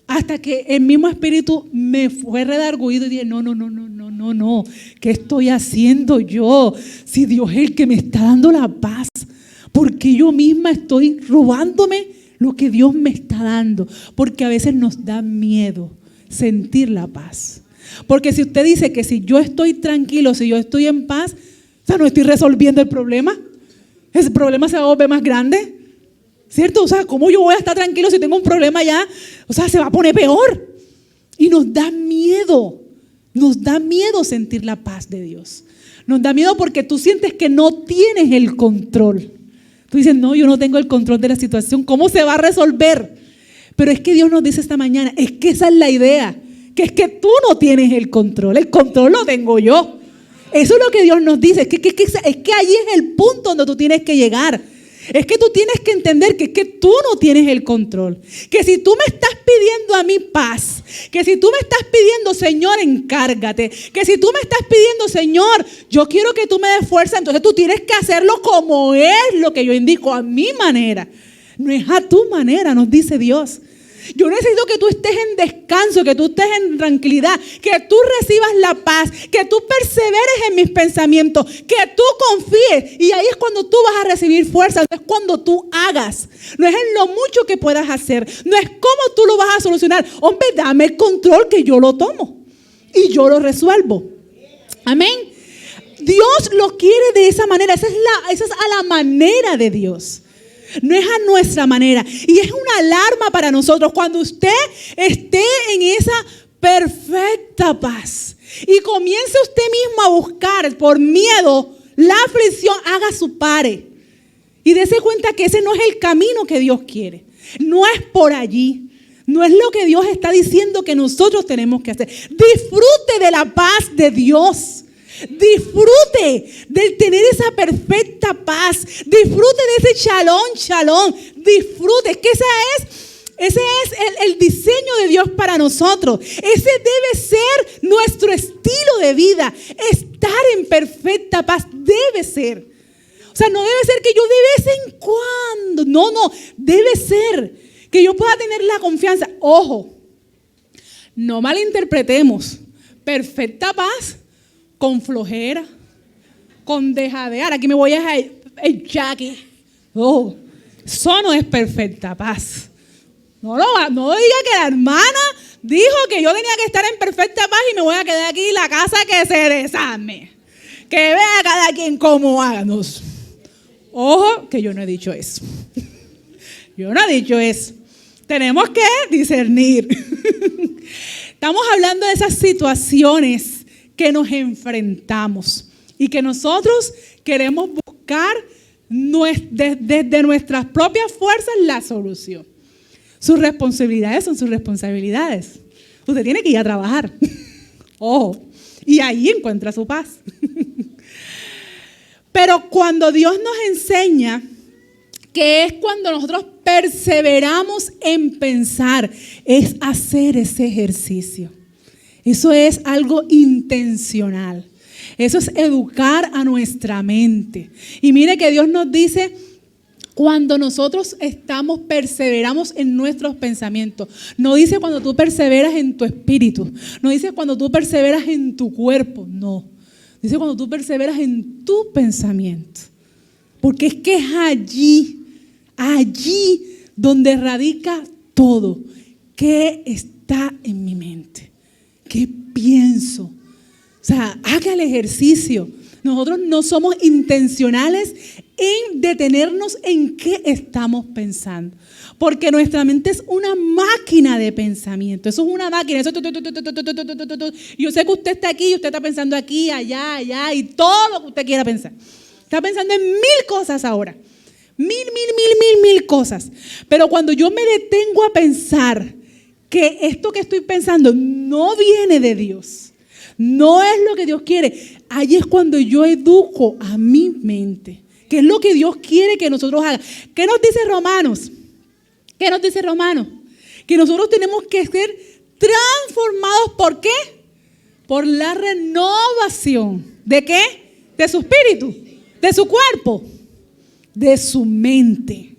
Hasta que el mismo espíritu me fue redarguido y dije, no. ¿Qué estoy haciendo yo? Si Dios es el que me está dando la paz, ¿por qué yo misma estoy robándome lo que Dios me está dando? Porque a veces nos da miedo sentir la paz. Porque si usted dice que si yo estoy tranquilo, si yo estoy en paz, o sea, no estoy resolviendo el problema. Ese problema se va a volver más grande, ¿cierto? O sea, ¿cómo yo voy a estar tranquilo si tengo un problema ya? O sea, se va a poner peor. Y nos da miedo sentir la paz de Dios. Nos da miedo porque tú sientes que no tienes el control. Tú dices, no, yo no tengo el control de la situación. ¿Cómo se va a resolver? Pero es que Dios nos dice esta mañana, es que esa es la idea, que es que tú no tienes el control lo tengo yo. Eso es lo que Dios nos dice, es que ahí es el punto donde tú tienes que llegar. Es que tú tienes que entender que es que tú no tienes el control. Que si tú me estás pidiendo a mí paz, que si tú me estás pidiendo, Señor, encárgate, que si tú me estás pidiendo, Señor, yo quiero que tú me des fuerza, entonces tú tienes que hacerlo como es lo que yo indico, a mi manera. No es a tu manera, nos dice Dios. Yo necesito que tú estés en descanso, que tú estés en tranquilidad, que tú recibas la paz, que tú perseveres en mis pensamientos, que tú confíes. Y ahí es cuando tú vas a recibir fuerza, no es cuando tú hagas, no es en lo mucho que puedas hacer, no es cómo tú lo vas a solucionar. Hombre, dame el control que yo lo tomo y yo lo resuelvo. Amén. Dios lo quiere de esa manera, esa es a la manera de Dios. No es a nuestra manera. Y es una alarma para nosotros cuando usted esté en esa perfecta paz y comience usted mismo a buscar por miedo la aflicción, haga su pare y dése cuenta que ese no es el camino que Dios quiere. No es por allí. No es lo que Dios está diciendo que nosotros tenemos que hacer. Disfrute de la paz de Dios. Disfrute de tener esa perfecta paz. Disfrute de ese shalom. Disfrute, que ese es el diseño de Dios para nosotros. Ese debe ser nuestro estilo de vida. Estar en perfecta paz debe ser. O sea, no debe ser que yo de vez en cuando. No, debe ser que yo pueda tener la confianza. Ojo, no malinterpretemos. Perfecta paz con flojera, con dejadear. Aquí me voy a echar aquí. Oh, eso no es perfecta paz. No diga que la hermana dijo que yo tenía que estar en perfecta paz y me voy a quedar aquí en la casa que se desarme. Que vea cada quien cómo háganos. Ojo, que yo no he dicho eso. Yo no he dicho eso. Tenemos que discernir. Estamos hablando de esas situaciones que nos enfrentamos y que nosotros queremos buscar desde nuestras propias fuerzas la solución. Sus responsabilidades son sus responsabilidades. Usted tiene que ir a trabajar. Ojo, y ahí encuentra su paz. Pero cuando Dios nos enseña que es cuando nosotros perseveramos en pensar, es hacer ese ejercicio. Eso es algo intencional. Eso es educar a nuestra mente. Y mire que Dios nos dice, cuando nosotros perseveramos en nuestros pensamientos. No dice cuando tú perseveras en tu espíritu. No dice cuando tú perseveras en tu cuerpo. No. Dice cuando tú perseveras en tu pensamiento. Porque es que es allí donde radica todo. ¿Qué está en mi mente? ¿Qué pienso? O sea, haga el ejercicio. Nosotros no somos intencionales en detenernos en qué estamos pensando. Porque nuestra mente es una máquina de pensamiento. Eso es una máquina. Y yo sé que usted está aquí y usted está pensando aquí, allá y todo lo que usted quiera pensar. Está pensando en 1000 cosas ahora. Mil cosas. Pero cuando yo me detengo a pensar que esto que estoy pensando no viene de Dios, no es lo que Dios quiere, ahí es cuando yo educo a mi mente. ¿Qué es lo que Dios quiere que nosotros hagamos? ¿Qué nos dice Romanos? ¿Qué nos dice Romanos? Que nosotros tenemos que ser transformados, ¿por qué? Por la renovación. ¿De qué? De su espíritu, de su cuerpo, de su mente.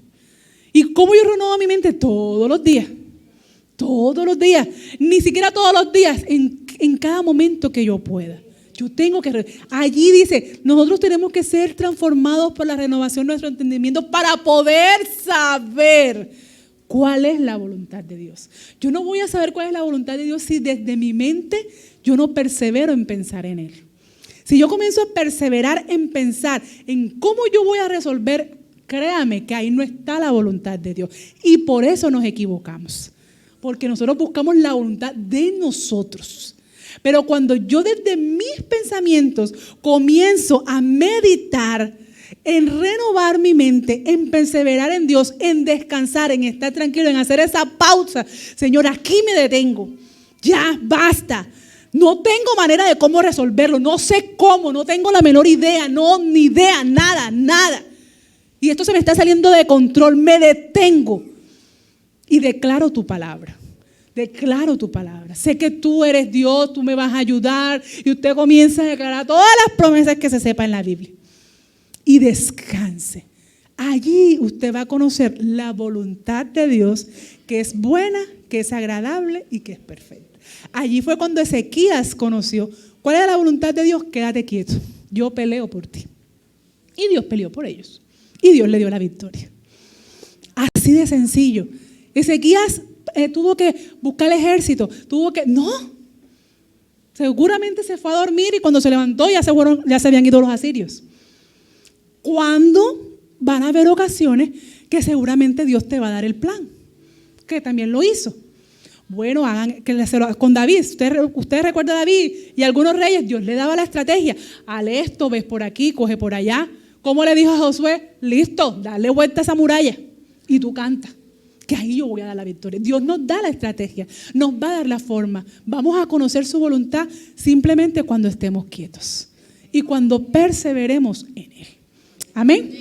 ¿Y cómo yo renuevo mi mente? Todos los días. Todos los días. Ni siquiera todos los días. En cada momento que yo pueda. Yo tengo que... Allí dice, nosotros tenemos que ser transformados por la renovación de nuestro entendimiento para poder saber cuál es la voluntad de Dios. Yo no voy a saber cuál es la voluntad de Dios si desde mi mente yo no persevero en pensar en Él. Si yo comienzo a perseverar en pensar en cómo yo voy a resolver, créame que ahí no está la voluntad de Dios. Y por eso nos equivocamos. Porque nosotros buscamos la voluntad de nosotros. Pero cuando yo desde mis pensamientos comienzo a meditar, en renovar mi mente, en perseverar en Dios, en descansar, en estar tranquilo, en hacer esa pausa. Señor, aquí me detengo. Ya, basta. No tengo manera de cómo resolverlo. No sé cómo, no tengo la menor idea. No, ni idea, nada. Y esto se me está saliendo de control. Me detengo y declaro tu palabra. Declaro tu palabra. Sé que tú eres Dios, tú me vas a ayudar. Y usted comienza a declarar todas las promesas que se sepa en la Biblia. Y descanse. Allí usted va a conocer la voluntad de Dios, que es buena, que es agradable y que es perfecta. Allí fue cuando Ezequías conoció cuál era la voluntad de Dios. Quédate quieto, yo peleo por ti. Y Dios peleó por ellos. Y Dios le dio la victoria. Así de sencillo. Ezequías tuvo que buscar el ejército. No. Seguramente se fue a dormir y cuando se levantó ya se habían ido los asirios. Cuando van a haber ocasiones que seguramente Dios te va a dar el plan, que también lo hizo. Bueno, hagan con David. Usted recuerda a David y a algunos reyes, Dios le daba la estrategia. Hale esto, ves por aquí, coge por allá. ¿Cómo le dijo a Josué? Listo, dale vuelta a esa muralla y tú canta, que ahí yo voy a dar la victoria. Dios nos da la estrategia, nos va a dar la forma. Vamos a conocer su voluntad simplemente cuando estemos quietos y cuando perseveremos en Él. Amén.